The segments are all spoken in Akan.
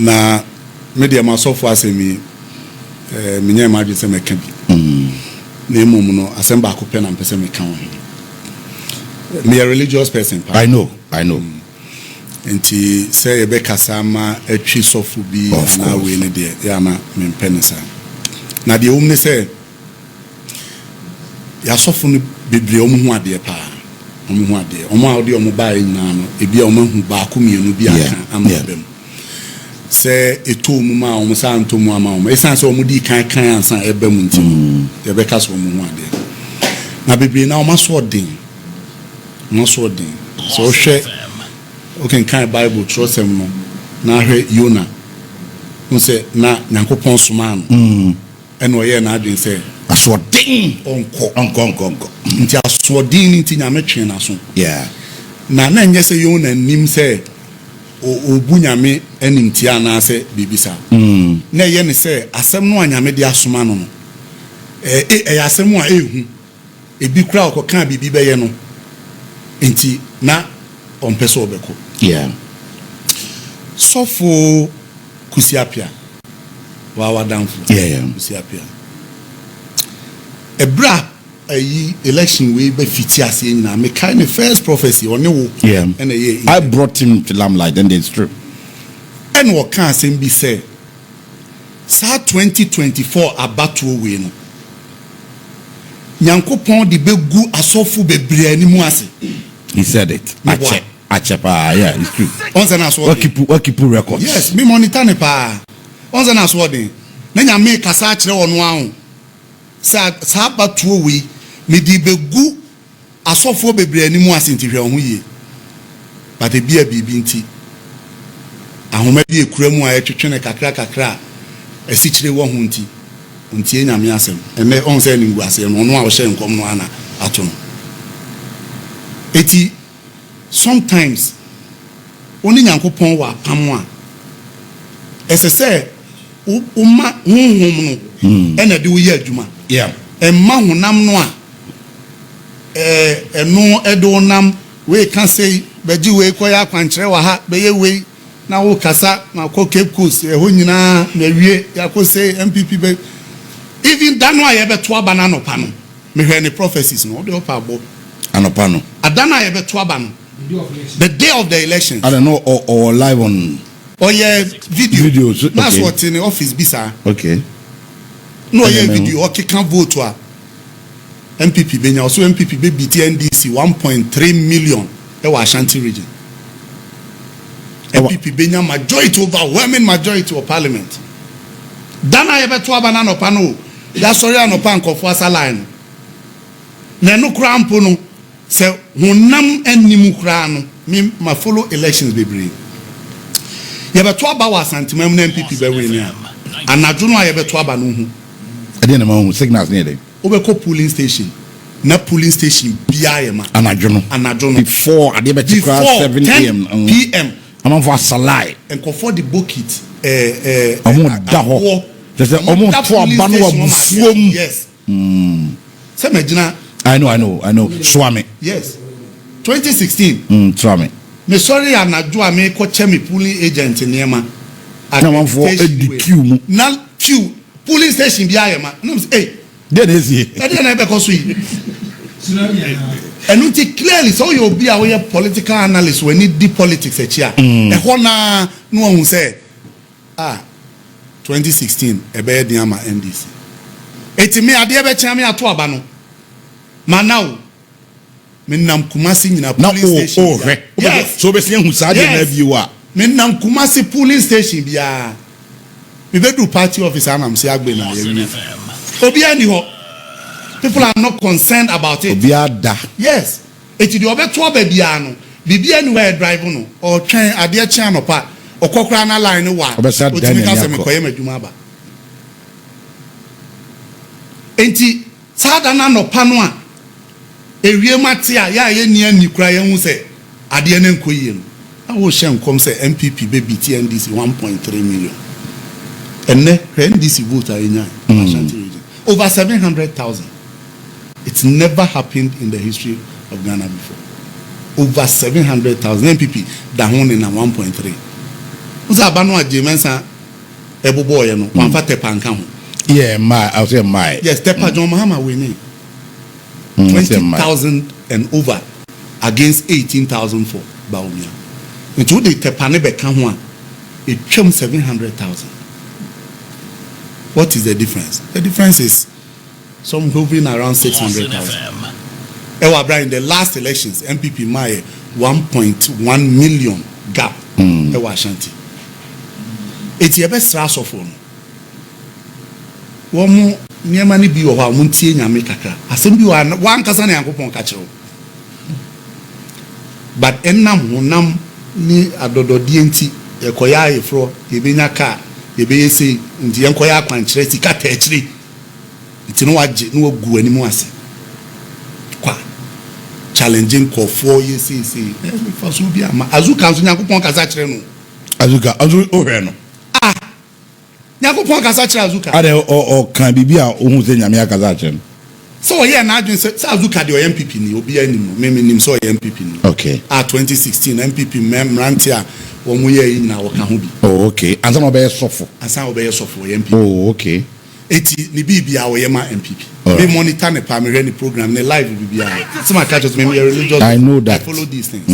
na media masofu asemi menye imagine say meka bi na emom no asem ba ko pe na mpese meka ho me a religious person I know enti say ebe kasama atwi sofu bi na we ne de ya na me mpenisa na de omne say ya sofu no bebre omu hu ade pa omu hu ade omu a ode omu ba nyina no ebi a omu hu ba ko mienu bi aka amabem se etomu ma omu sa ntomu ama omu esan se omu di kan ansan ebe mu ntim ebe ka so omu hu ade na bebre na omu so odin so hwe okay kan Bible trust him no na hwe Yona nse na Nyankopon soma no eno ye na adwen se asodin onko nti asodin nti nyame twen na so na nye se Yona nim se obu nyame animti ana se bibisa na ye ne se asem no anyame de asoma no no asem a ehu ebi kura okoka bibi be ye no nti na ompeso obeko sofo Kusi apia wa danfo Kusi apia ebra ayi election we be fiti ase nyina me kind of first prophecy on wo I brought him to limelight and it's true and what can say be say sa 2024 abatuo we no Nyankopon de begu asofo bebre animu ase. He said it. Achepa, yeah, it's true. Once na so. What keep records? Yes, me monitor ne pa. Once na so den. Na nyame kasa kire wono ahụ. Sa abatuo we me de begu asofo bebre animu ase ntihwe ho yie. But e bia bibi nti. Ahoma bi ekura mu a etwetwene kakra esi kire wo ho nti. Ntie nyame asem ene on say ni nguase no no a wo hye nkom no ana ato no eti sometimes oni Nyankopon wa pam a esese umma honhom no ena de wo ye adwuma emma honam no a eno edo nam we kan say beji we koya kwankyere wa ha be ye we na wo kasa na ko Cape Coast ho nyina na wie yakose MPP be even that no I to abana no pano me hear any prophecies no the upper bo anopano adana I to abano the day of the elections I don't know or live on videos okay. That's what in the office bisa okay no yeah video okay can vote to MPP benya also MPP be BTNDC 1.3 million e wa Ashanti region MPP benya majority overwhelming majority of parliament dana I to abana no pano that's sorry no pan kofo asaline na no kra mpo no se honam animu kra no me ma follow elections bebre ye beto aba wa santimam na MPP be win ya anadwo no ye beto aba no hu e dey na ma signals near there obeko polling station na polling station bia ye ma anadwo no before ade be kra 7 PM am for salai and kofo the bucket omo da ho there's a omo to aba no abufuom yes se magina I know swami yes 2016 swami me sorry anadwo a me ko che me polling agent niema na man for queue mu na queue polling station bia ye ma no say hey there is here na be ko so yi and it clearly so you be a political analyst when need deep politics e chia e ho na no hu say 2016 e be dey ama NDC etimi ade be chia me ato aba no manao me nam Kumasi nyina police station yes so be say hu sa de na biwa me nam Kumasi police station bia me be do party office anam say agbe na ye obi ani ho people are not concerned about it obi ada yes eti de obeto aba bia no bibia ni where drive no or twen ade chia no pa okokra na line wa otimi ka se me koye madwuma ba enti sada na no pa no a ewie matia ya ye nia nikura ye hu se ade na nkoyie no na wo hye nkom se MPP be BTNDC 1.3 million enne NDC vote ayenya Ashanti region over 700,000. It's never happened in the history of Ghana before. Over 700,000 MPP that won in a 1.3. Uza banu ajemensa ebobo ye no. One fa tepa nka ho. Yeah, I'll say my. Yes, tepa John Mahama winning. 20,000 and over against 18,000 for Baumia. Into the tepa ne beka ho a it came 700,000. What is the difference? The difference is some hovering around 600,000. In the last elections, MPP Maye 1.1 million gap. Ashanti. It's your best stress of one. One more near money be or Munti and Yamikaka. Assembly one cousin and Kupon catcher. But enam ni adodo DNT, a koya fro, Yebina car, Yebesi, the Yankoya Quantreti, Catechri. It's no go anymore. Challenging for 4 years. Azuka Yakupon Kazachre. Azuka Oreno. Yakupon Kazachre Azuka. Are or can be Yamia Kazachre. So, yeah, now Azuka, the MPP, ni Obi anymore. Maybe so MPP. Okay. 2016 MPP Rantia, 1 year in our Kahubi. Oh, okay. And some obey suffer. And some obey suffer MPP. Oh, okay. Eti ni bibi our Yema MPP. We monitor the primary program, the live will be some catches maybe religious. I know that. I follow these things.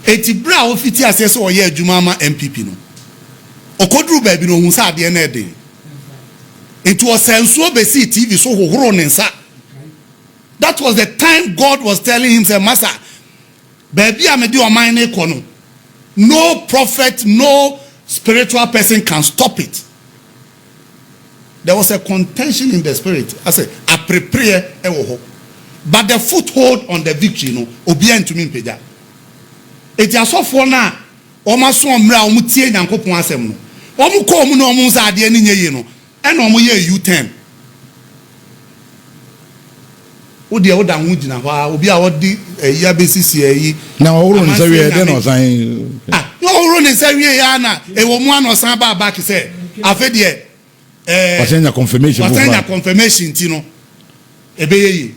Eti bra ofiti assess or ye Jumama MPP no. Okodru baby no hunsa de na de. It was sensual besi TV so hohoro nensa. That was the time God was telling him, say, Master, baby amedi o man e kono. No prophet, no spiritual person can stop it. There was a contention in the spirit. I said, I prepare, but the foothold on the victory, obedient to me, Peja. It is so for now. Almost so mra omutie Nyankopon asem no. Omu ko omu no omu nsa ade ni nyeye no. E na omu ye U10. Odi e woda hu gina ho obi a wodi ya besisi yi. Na owuro ni sawie de no san. No owuro ni sawie ya na e wo mu ano san ba back say afa de Wasenya confirmation. Wasenya confirmation ti no. Ebeye.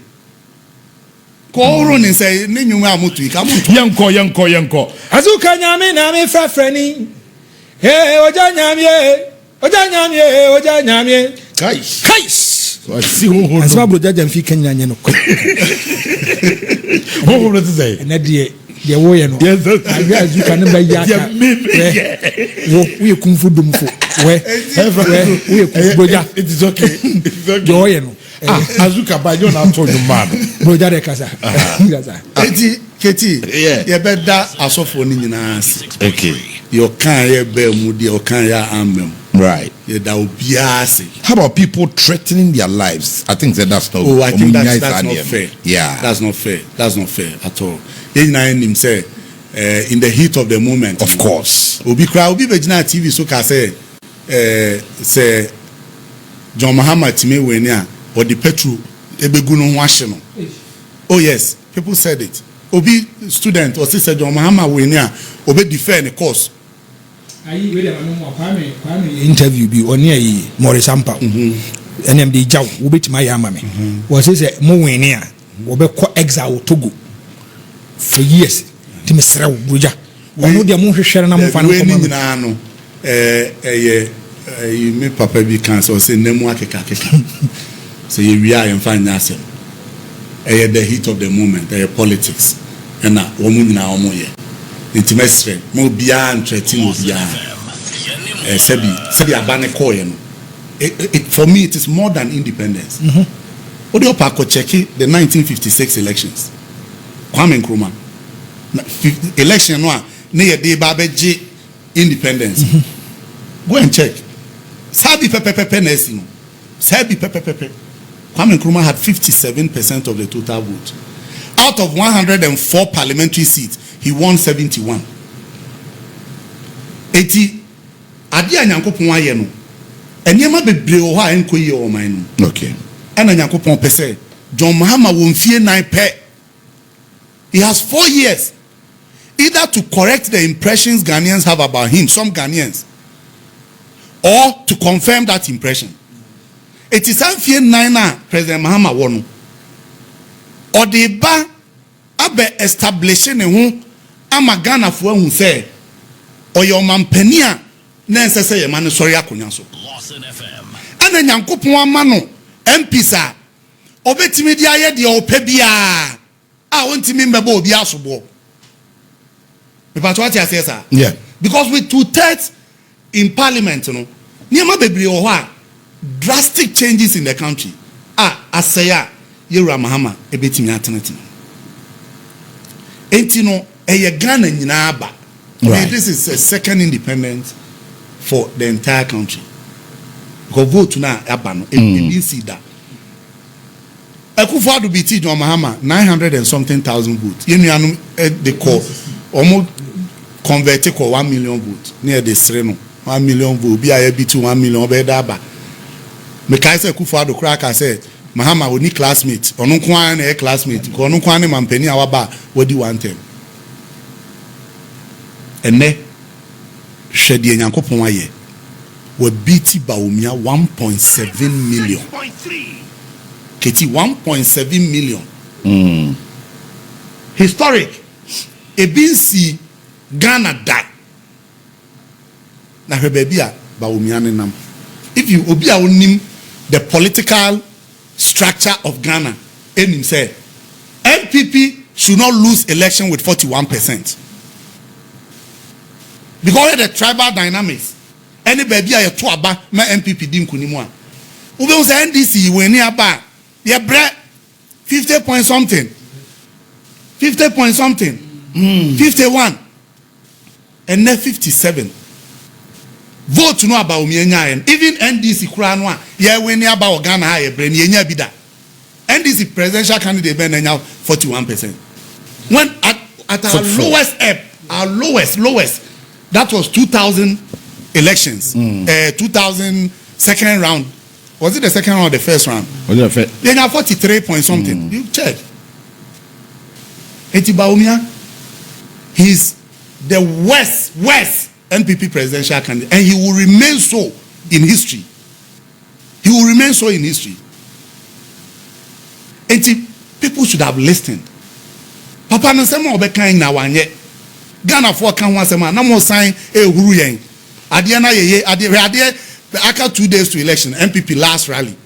Ko oro ni say ne nyum amutu ika muntu. Yanko. Azuka nyame na me frafrani. Hey, oja nyame. Kais. So I see who Asma Brogya Gyenfi Kenya no. Who will say? Na de wo ye no. Yes. Azuka ne ba ya ka. We kumfu dumfo. We Brogya. It is okay. It is okay. Yo ye no. Azuka ba you na to you man. Brogya de kasa. Keti. Ye beda asofo ni nyina ase. Okay. Your kan ye be mu de your kan ya amem. Right. How about people threatening their lives? I think that's not. Oh, I think that's not fair. Yeah, that's not fair. That's not fair at all. In the heat of the moment. Of course. Obi Vegina TV so can say John Mahama Time Wenia or the petrol Ebegunu Washino. Oh yes, people said it. Obi student or sister John Mahama Wenia Obi defend the course. Interview be on here Maurice Ampa. NMD Jaw, who bit my yamame. Was this a Mowenia, or be exile Togo for years? Timisra Brogya. One of the most sharing among Fanano. You may papa be cancer, say Nemo Kaka. So you are and find yourself. The heat of the moment, politics, and a woman now more. Intimacy, more beyond threatening beyond. Sebi abane koyen. For me, it is more than independence. Odio Pako cheki the 1956 elections. Kwame Nkrumah. Election no ne de babeji independence. Go and check. Sabi pepe nesi no. Sabi pepe. Kwame Nkrumah had 57% of the total vote. Out of 104 parliamentary seats, he won 71. 80. Adi Nyankopon aye no. Eniema bebre o ha enkoyi o man no. Okay. Ena Nyankopon pese John Mahama won fie 9 pe. He has 4 years either to correct the impressions Ghanaians have about him, some Ghanaians, or to confirm that impression. It is fie 9 na President Mahama won. Or the ba abe establishing ne ho ama Ghana fo hu say or your mampenia necessary man sorry akunyaso ana nyankopon amano MPsa obetimi dia ye de opebia a wontimi mbeba obi asobo me patwa what you say sir yeah because with 2/3 in parliament no niema bebre o ho a drastic changes in the country asaya Yewura Mahama ebetimi atenetene enti no eye Ghana nyina aba. Right. This is a second independence for the entire country. Go vote now abano see that. Akufo-Addo biti John Mahama 900 and something thousand votes. Yenu they call almost converted ko 1 million votes. Near the Sreno 1 million vote. Be a bit 1 million be daba. Me kai say Akufo-Addo crack say Mahama we need classmate. Onu kwa na classmate. Ko onu kwa na mampeni awaba we di one term. Ene hwede nyankopon aye we beat Baumia 1.7 million keti 1.7 million historic ebinsi Ghana die na hwebebia Baumia nenam if you obi a onim the political structure of Ghana enim say MPP should not lose election with 41%. Because of the tribal dynamics, any baby a to aba ma MPP dim kunimu a. Ube say NDC when aba, ye bre 50 point something. 50 point something. 51. And then 57. Vote no about umienya en. Even NDC kura no a ye when aba Ghana ha ye bre ni enya bi da. NDC presidential candidate ben enya 41%. When at our lowest ebb, our lowest that was 2000 elections. 2000 second round. Was it the second round or the first round? Was it the first? They have 43 point something. You check. Eti Baumia, he's the worst NPP presidential candidate, and he will remain so in history. He will remain so in history. Eti people should have listened. Papa no sema obeka na wanye. Ghana for kan one sema na mo sign huru yen. Ade na ye ade after 2 days to election MPP last rally.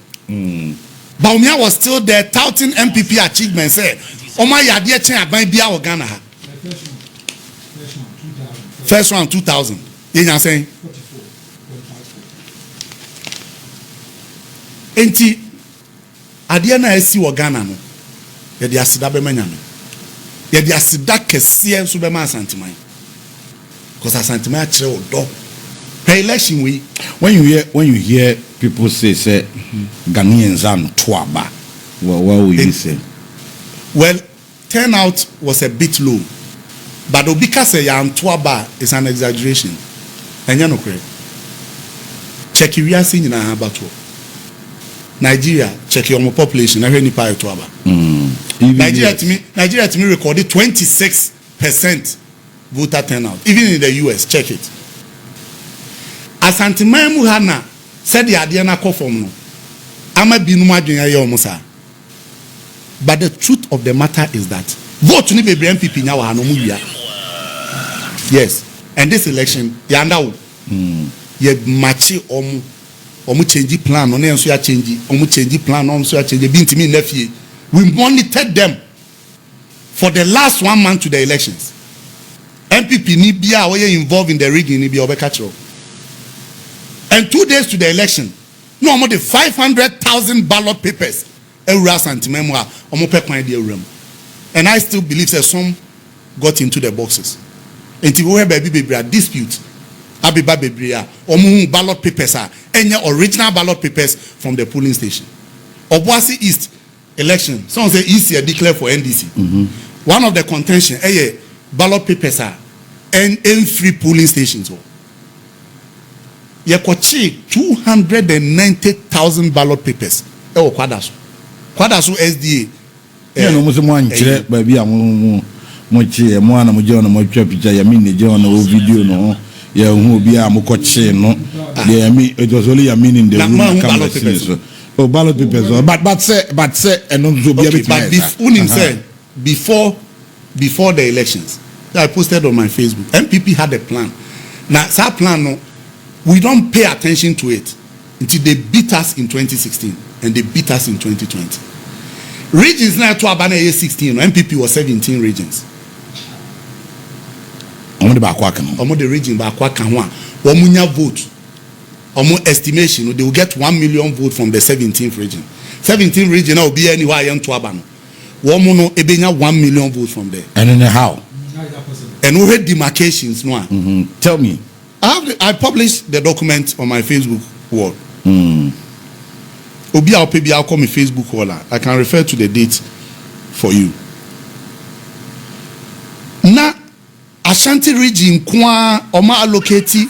Baumia was still there touting MPP achievements. Say, "Oma yade chen aban bia o Ghana ha." First round 2000. You saying? Enti ade na esi wo Ghana no. Ye de asida be manya no. Ye de asida kese so be ma Asanteman. Because Asanteman a kire odo. Per election we when you hear people say Ghanaians are toaba, what will you say? Well, turnout was a bit low, but Obika say toaba is an exaggeration. And you know correct. Check you are seeing in Abato. Nigeria, check your population. I heard ni pa toaba. Nigeria to me recorded 26% voter turnout. Even in the US, check it. Asanteman Muhana said the idea na kofom no. Ama binu adwenya ye omusa. But the truth of the matter is that vote ni bebre MPP nya wa no mu wia. Yes. And this election yanda wo. Ye match omu change plan no enso ya change. Omu change plan no enso ya change bi ntimi na fie. We monitored them for the last 1 month to the elections. MPP ni bia we involved in the rigging ni bia obeka chiro. And 2 days to the election, no more than 500,000 ballot papers. And I still believe that some got into the boxes. Until we have baby dispute, Abiba baby, ballot papers are any original ballot papers from the polling station. Obuasi East election, some say East here declared for NDC. One of the contention, ballot papers are and free polling stations. Yekochi 290,000 ballot papers. Ewo Kwadaso SDA. No mo se mo ankyere ba bi mo chi mo ana mo je ona mo twa picture ya mi ne je ona o video no ya hu obi a mo kochi no ya mi it was only ya mi in the room ballot papers. So oh ballot papers but say eno zo bi but before the elections I posted on my Facebook MPP had a plan Now, that plan, no, we don't pay attention to it until they beat us in 2016 and they beat us in 2020. Regions now to Abana 16, MPP was 17 regions. The region Omunya vote. Estimation, they will get 1 million votes from the 17th region. 17th region will be anywhere in Tuabano. Womono ebenya 1 million votes from there. And then how? And we had demarcations. No. Tell me. I published the document on my Facebook wall. Obi I'll call me Facebook caller. I can refer to the date for you. Na Ashanti region kwa oma allocate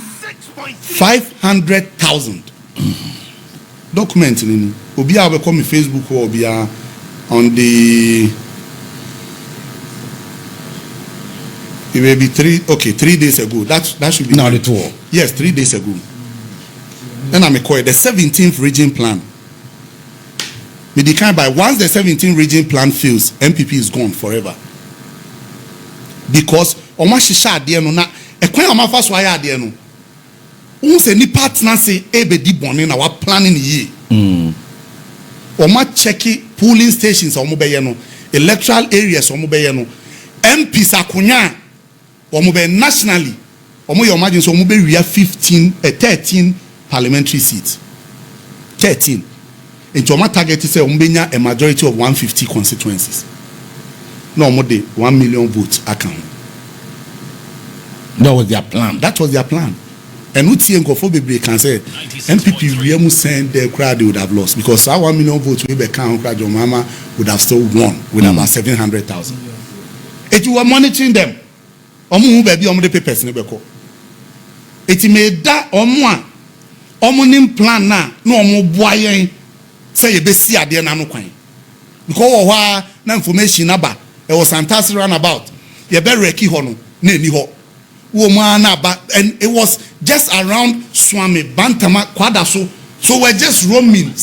500,000. Document in Obi I'll call me Facebook or Obi on the it may be 3 days ago. That should be now the tour. Yes, 3 days ago. Then I'm call the 17th region plan. We decline by once the 17th region plan fails, MPP is gone forever. Because Oma Shisha de no na ekwan Oma fa so aya de no. Un se ni partner say ebe di bone na wa planning ye. Oma check polling stations omo be ye no, electoral areas omo be ye no. MPs akonya omo be nationally omo your margin so omo be we 13 parliamentary seats. 13. Into omo target say omo be nya a majority of 150 constituencies. No omo de 1 million votes account. That was their plan. That was their plan. And Uti and Kofobe can say MPP Riemu send the crowd, they would have lost because our 1 million votes we be count crowd your mama would have still won with about 700,000. If you were monitoring them, omu baby omu the papers ne beko. It made that omu plan na no omu boyen say you be see ade na no kwan. Because wa na information aba e was fantastic runabout. You be reki ho no na eni ho. And it was just around Swami Bantama Kwadaso. So we're just roaming.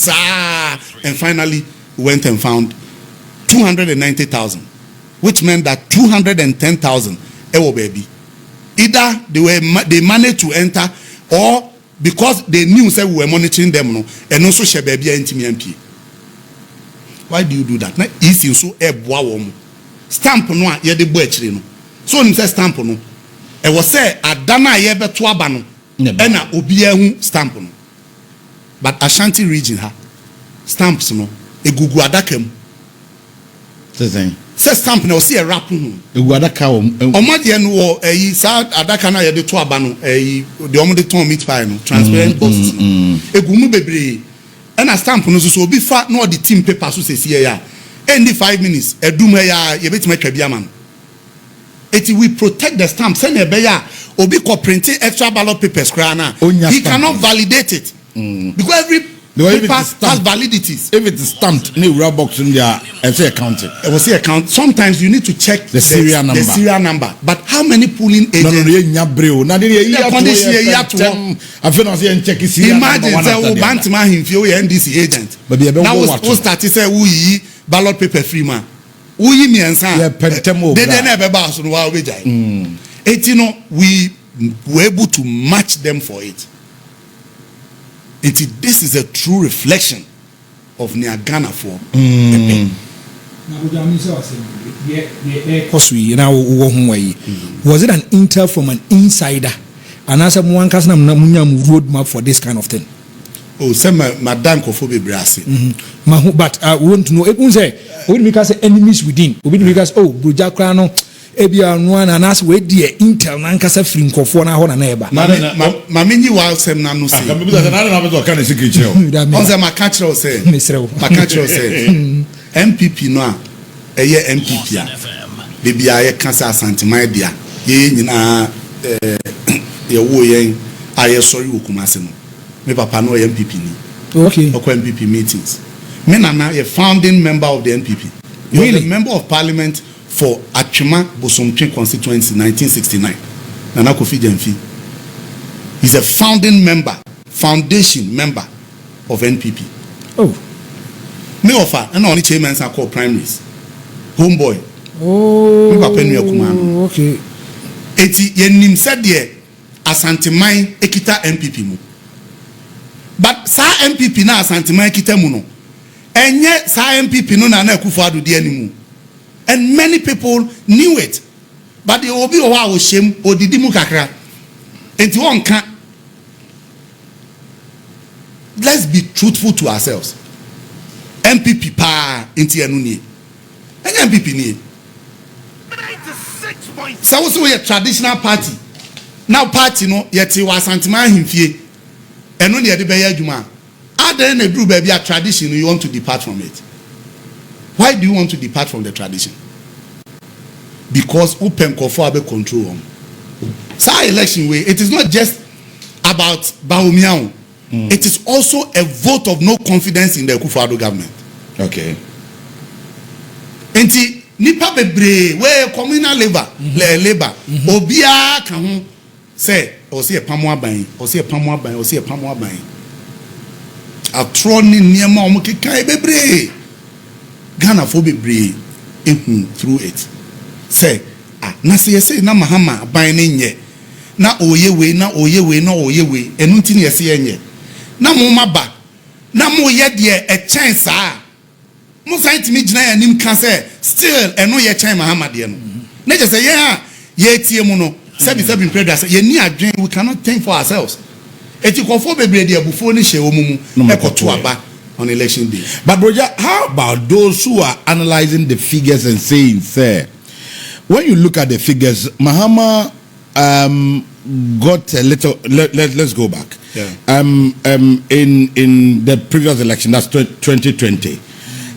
And finally we went and found 290,000, which meant that 210,000 ewo baby. Either they managed to enter or because they knew say we were monitoring them no and also share baby MP. Why do you do that? Na isi so eboa wo stamp no a ye de bo akire no. So nim say stamp no e was say adana ye beto aba no na obi ahu stamp no. But Ashanti region ha stamps no egugu adaka mu. Say stamp na o see a rap hu. Egugu adaka o ma de no sa adaka na ye de to aba no de omo de ton meat pie no transparent boxes no. Egu mu bebre and a stamp no so obi fa no the team paper so say here ya. Any 5 minutes edum ya ye betima twabia man. We protect the stamp. Send a beya obi ko print extra ballot papers krana. He cannot validate it. Because every paper has validities. If it is stamped, new rubber box in there, say accounted. It was say account. Sometimes you need to check the serial number. The serial number. But how many polling agents? Imagine say Bantama him feel NDC agent. Now was started say we ballot paper free man. We never bounce on while we were able to match them for it. This is a true reflection of Ghana for. Was it an intel from an insider? And as someone can roadmap for this kind of thing. Oh, some Madame Kofobe Brassi. But I want to know. It won't say because enemies within. Because Brogya Krano, Ebia one and us wait the intel Nankasa Fling Kofona Hona neighbor. Mamini while some Nano say. Onza Macatro say, Macatro say, MPP no, a year MPP. Baby, I can't say Santimadia. Ye, your way, I sorry, Ukumasino. Me papa no MPP ni. Okay. Oko MPP meetings. Me nana a founding member of the NPP. He was a member of parliament for Achuma Bosomtwe constituency 1969. Nana Kofi Gyenfi. He's a founding member, foundation member of NPP. Oh. Me offer and only chairmen are called primaries. Homeboy. Oh. Me papa no Kumano. Okay. Eti yenim said there asanteman ekita MPP mu but sa MPP na asanteman ekita mu no enye sa MPP no na Akufo-Addo de animu and many people knew it but the obi o wa o shem odidi mu kakra enti won ka. Let's be truthful to ourselves. MPP pa enti enu ni enye MPP ni so we a traditional party now party no yet was antiman himfie eno ne de beya adwuma adan na duru ba bia tradition you want to depart from it. Why do you want to depart from the tradition? Because open kofo abe control them. So election way it is not just about Bawumiao. It is also a vote of no confidence in the Akufo-Addo government. Okay. Enti nipa bebre we communal labor obia ka ho say o se pamo aban atroni niema o mkekai bebre Ghana fo bebre ehun through it say na say na mahama aban ne nye na oyewe enu nti ne yesi enye na mo maba na mo ye de e chen saa mo science me gina ya nim ka say still eno ye chen mahama de no na je say ye tie mu no sabi predator say ye ni adwen we cannot think for ourselves etikofo bebre de abufo ni hye omumu ekoto aba on election day. But Brogya, how about those who are analyzing the figures and saying, sir, when you look at the figures, Mahama got a little. Let's go back. Yeah. In the previous election, that's 2020,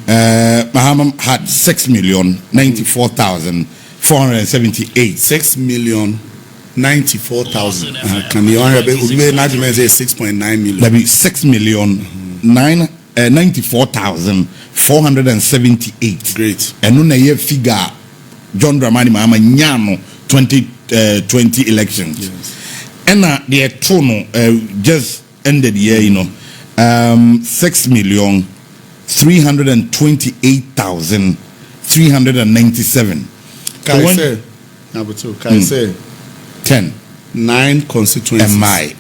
Mahama had 6,094,478. 6,094,000. Can you not say 6.9 million? That be 6,094,478. Great. And on a year figure, John Dramani Mahama Nyano 2020 elections. Yes. And the tono just ended here, 6,328,397. Can I say? Number 2. Can I say? 10. 9 constituencies. MI.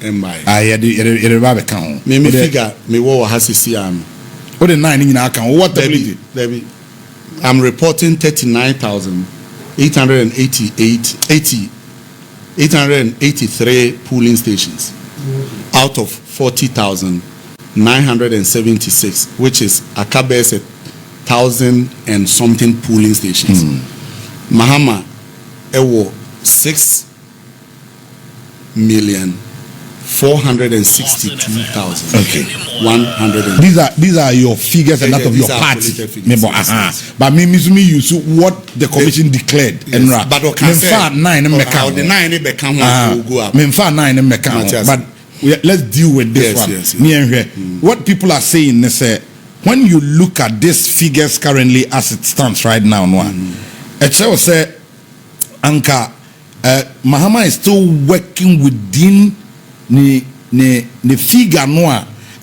I had the count. Me figure me what has CM. What the 9 in our account? What the I'm reporting 883 polling stations out of 40,976, which is Akabes 1,000 and something polling stations. Mahama ewo 6,462,000. Okay. 100. These are your figures and that of your party. But me use what the commission declared. Yes. But okay, but let's deal with this one. Yes. What people are saying is when you look at these figures currently as it stands right now, it shows say Anka Mahama is still working within the figure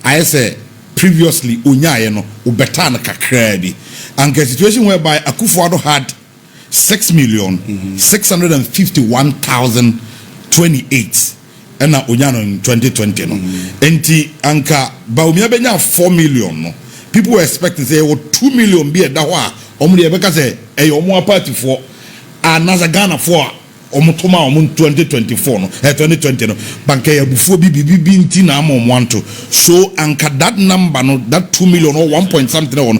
I say previously ubetana kakredi and the situation whereby Akufo-Addo had 6,651,028 and now Unyano in 2020 enti anka Bawumia benya 4 million no people were expecting say 2 million be da ho a omo de beka say omo party for anaza Ghana for omutoma 2024 no 2020 no banka ya bufo bibi nti na amomwanto so anka that number no that 2 million or 1 point something on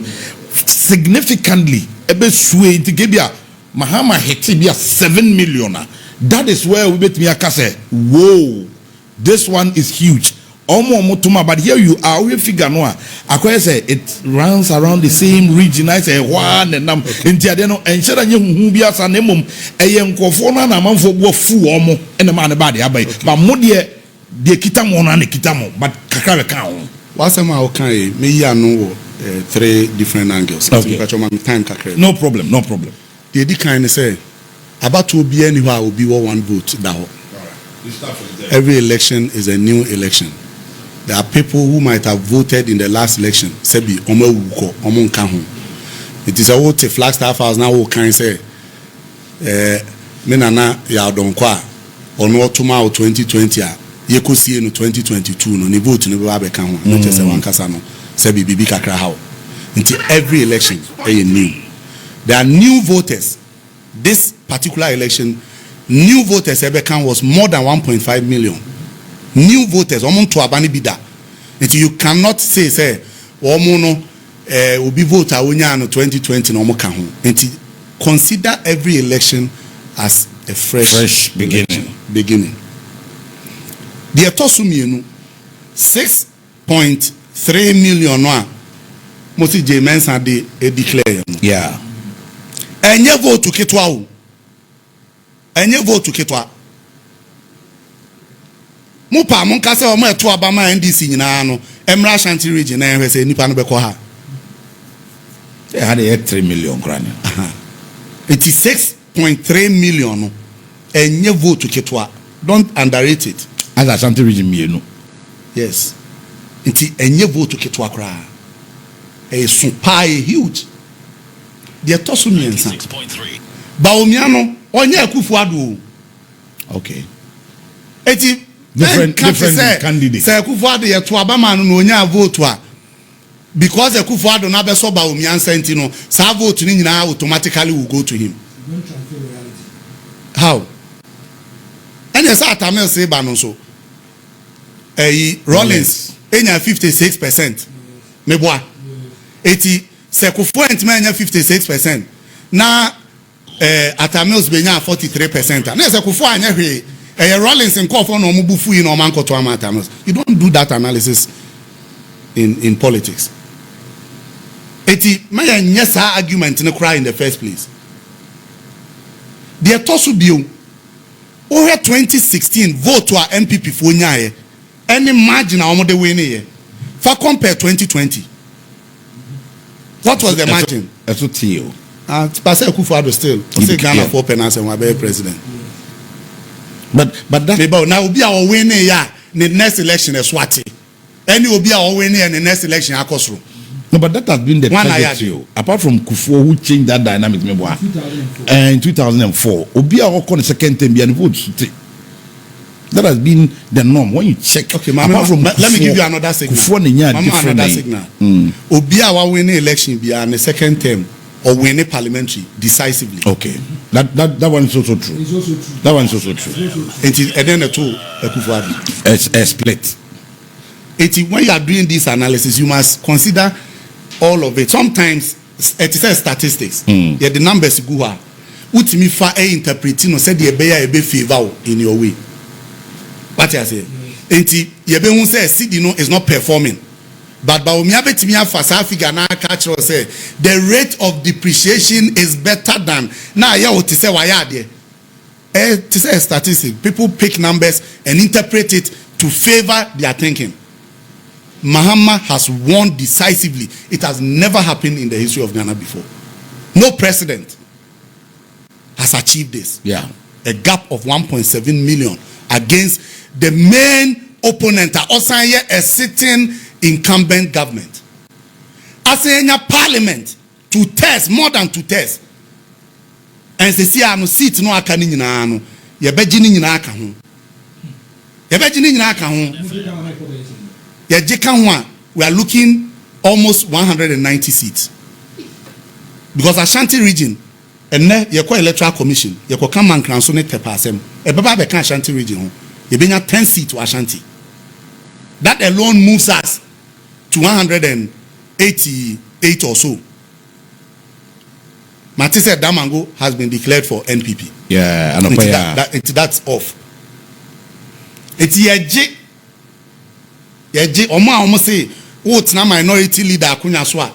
significantly ebe suwe nti gebia Mahama hit bia 7 million. That is where we bet me akase whoa, this one is huge. But here you are, we figure no. I say it runs around the same region. I say one and intiadeno and share who be as an emum a young cofona na man for fu omo and the man body abai. But modie de kitamo and kitamo, but kakara count. What's okay? Me ya no 3 different angles. Okay. No problem. The kind say about to be anywhere will be 1 vote now. Every election is a new election. There are people who might have voted in the last election. Sebi omo wuko omo nkaho. It is a vote Flagstaff House now who can say me nana ya donkwa or no tomorrow 2020 ye Kusi no 2022 no ni vote no be kan ho no chese wan kasa no say bibi kakra how until every election new. There are new voters. This particular election, new voters Ebekan was more than 1.5 million. New voters, among to abani bida. Until you cannot say omo no will be voter no 2020 no mo kan ho. Until consider every election as a fresh beginning. The etosumienu 6.3 million no Mosi J Mensa de declare. Yeah. Enye vote kitwa o. Enye vote kitwa. Mo pa mo nka se o mo eto abama NDC nyina no. Emra Shanti region na ehwe se nipa no be ko ha. They had 3 million krania. It is 6.3 million no. Enye vote kitwa. Don't underrate it. As a Shanti region mienu. Yes. It is enye vote kitwa kra. A super huge. The tosumiensa. 6.3. Baomiano onye Akufo-Addo. Okay. Eti different candidates. Say Akufo-Addo ye to abama no onye vote a because Akufo-Addo na be so Baomiansa ntino sa vote ni nyina automatically will go to him. How? And yes atamel say ba no so. Rollins enya 56%. Meboa. Eti Sekufo entmenya 56%. Na Atamils benya 43%. Na Sekufo anya hwe Rollins nkofo no mubufu yi no mankoto Atamils. You don't do that analysis in politics. Eti maya nyesa argument no cry in the first place. The tosu bio over 2016 vote to our MPP for nyae any margin a omo de we ne ye. For compare 2020. What was the margin? That's what you. Pastor Akufo-Addo still. Say Ghana 4 penance and we president. But that maybe now be our winning ya. The next election is Swati. Any will be our winning and the next election Akosro. No, but that has been the trajectory. Apart from Kufo who changed that dynamic, in 2004, Obia Okon second term and votes. That has been the norm. When you check, okay, apart from let me give you another signal. Another signal. Obia wa winning election be in the second term or winning parliamentary decisively. Okay, that one is also true. It's also true. That one is also true. And then the two Akufo-Addo. A split. When you are doing this analysis, you must consider all of it. Sometimes it says statistics. Yeah, the numbers go out. Utimi fa interpreting no said the be favor in your way. What I say? Enti yebe hu say CD no is not performing. But Baumia betimi afasa figure na catch us say the rate of depreciation is better than na ya what say why there. It is a statistic. People pick numbers and interpret it to favor their thinking. Mahama has won decisively. It has never happened in the history of Ghana before. No president has achieved this. Yeah. A gap of 1.7 million against the main opponent, Osanye, a sitting incumbent government. Asenya parliament to test, more than to test. And se si ano seat no aka ni nyina no, ye beji ni nyina aka ho. Ye beji ni nyina aka ho. Ye jeka ho, we are looking almost 190 seats. Because Ashanti region, and ye ko electoral commission, ye ko kan mankranso ne tepasem. E baba be kan Ashanti region ho. Ye benya 10 seats to Ashanti. That alone moves us to 188 or so. Mati said Damango has been declared for NPP. Yeah, and that's off. It's yeje omo say what na minority leader akunya so a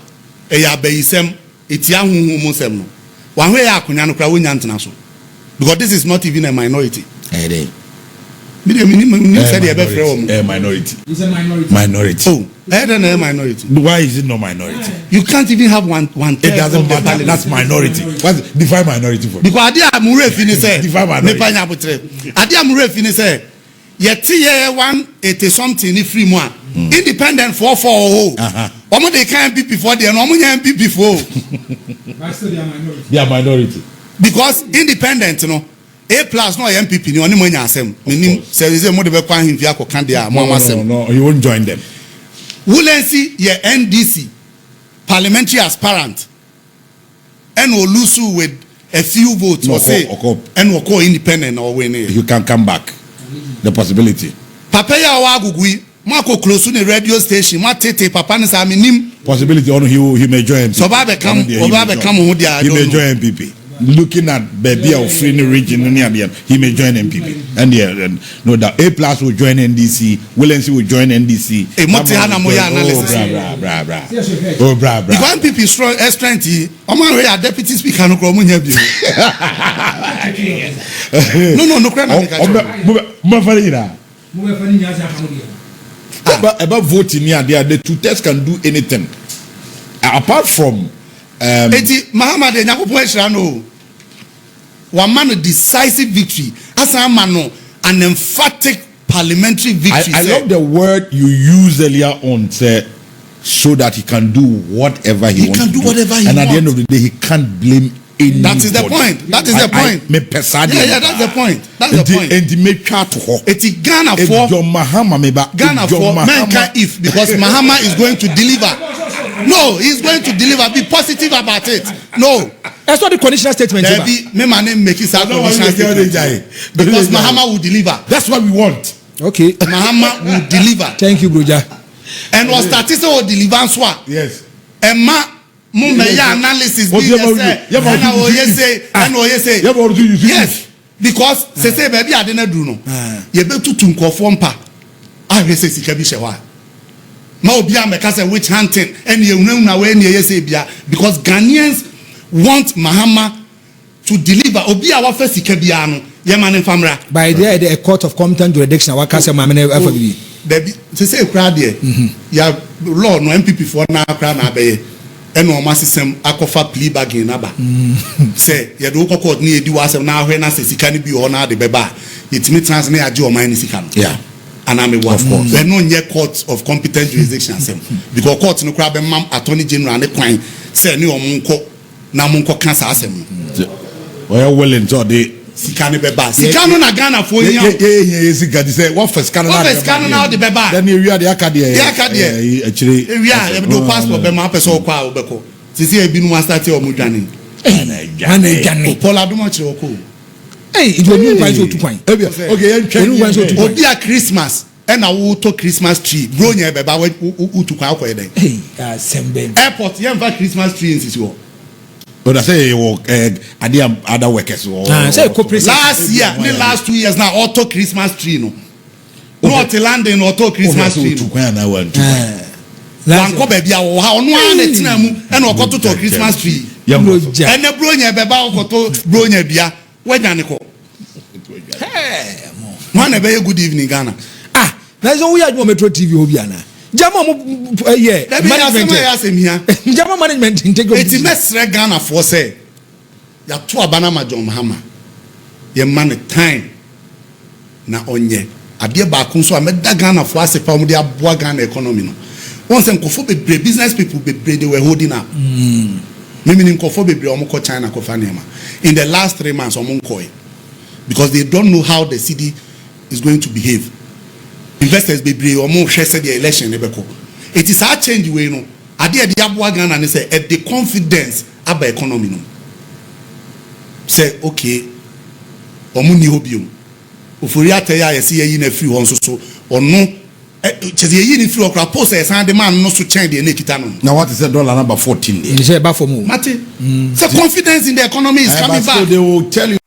e ya bayisem etia huhumu sem no. Wan hwe ya akunya no kra wonya ntena so. Because this is not even a minority. Hey, minority. It's a minority. Minority. Oh, a minority. Why is it no minority? You can't even have one. It doesn't matter. That's minority. What's define minority for? Because Adia Mure finish define minority. Adia Mure finish say, yet 180 something if free more. Independent 440. Omo they can't be before they no can't be before. But still they are minority. They are minority. Because independent, you know. A+ no MPP ni oni mo nya asem menim say mo de be kwa himfi akoka dia mo amasem no he won't join them. Wulensi ye NDC parliamentary aspirant and Olusu with a few votes or say and will call independent or win it. You can come back. The possibility. Papa ya wagugui Marco close to the radio station. Ma tete papa ni sa minim possibility on he may join. So Baba come who dia he may join MPP. Looking at baby of free region he may join MPP. And yeah, no doubt A+ will join NDC, Willensi will join NDC. Bra. Because MPP strong strength Oman we are deputy speaker no kro munya bi. No cry na about voting here, the two tests can do anything. Apart from Muhammad Nyakopon one man a decisive victory. As a man an emphatic parliamentary victory. I love the word you used earlier on, sir, so that he can do whatever he wants. He can do whatever he wants. And at the end of the day, he can't blame anybody. That is the point. That's the point. That's the point. And the make to hawk. It's Ghana for Ghana for mankind if because Mahama is going to deliver. No, he's going to deliver. Be positive about it. No. That's what the conditional statement is. My name make it conditional statement. Because Mahama will deliver. That's what we want. Okay. Mahama will deliver. Thank you, Brogya. And was statistics will deliver swa. Yes. And analysis. Yes. Because say baby I didn't do no. You better to conform pa. I say sika bi shewa. Ma obi ameka say witch hunting and you know when you say bia because Ghanaians want Mahama to deliver obi a wa fa sika bia no ye man famra by the court of competent jurisdiction wa kase ma me FBB there say crowd there ya law no MPP for na crowd na be and o ma system akofa plea bargain na ba say ye do court na edi wa asem na ahwe na sika ni bi o na de beba yetimi trans na age o man ni sika no yeah. And I'm a of course. We're not near court of competent jurisdiction because court no crab mam attorney general and the crime say ni omunko na munko cancer asem. Well willing to the sika ni beba. Sika no na Ghana for yin. Sika dey say what first Canada. What first Canada now the beba. Then you the academy. The academy. Actually. We are do passport be ma person kwa obeko. Sisi e bi no start e omudwane. Ana Paula do much oko. Hey, it will be price to point. Okay, Odia Christmas and I will to Christmas tree. Brogya beba we to kwa kwa den. Hey, sembe. Airport you have Christmas tree in Sisi. But I say work other workers. Say corporate last year, the last 2 years now auto Christmas tree no. Not landing auto Christmas tree. To kwa na want. One ko baby a ha ono an etina mu and okoto to Christmas tree. And the Brogya beba okoto Brogya bia. Hey, man, a very good evening, Ghana. That's all we had. Metro TV, Obiana. Jama, yeah, management. Jama management. It's best Ghana for say. Ya two Abanama John Mahama. Ye man time na onye. Abia bakun so ameda Ghana for us from the Abua Ghana economy. No. Once and kofo be business people be they were holding up. Mimi nkofo bebre omko China kofa nema. In the last 3 months omunkoi because they don't know how the city is going to behave. Investors bebre omo hwe say the election ebeko. It is a change we no. Ade ade aboa Ghana ne say the confidence aba economy no. Say okay. Omo ni hobio. Ofori ataya yesi yi na free won so ono cheze yi ni free okra post e san de man no so change the nekita no. Now what is the dollar number 14? You say back for more. Mate. So confidence in the economy is coming back. So they will tell you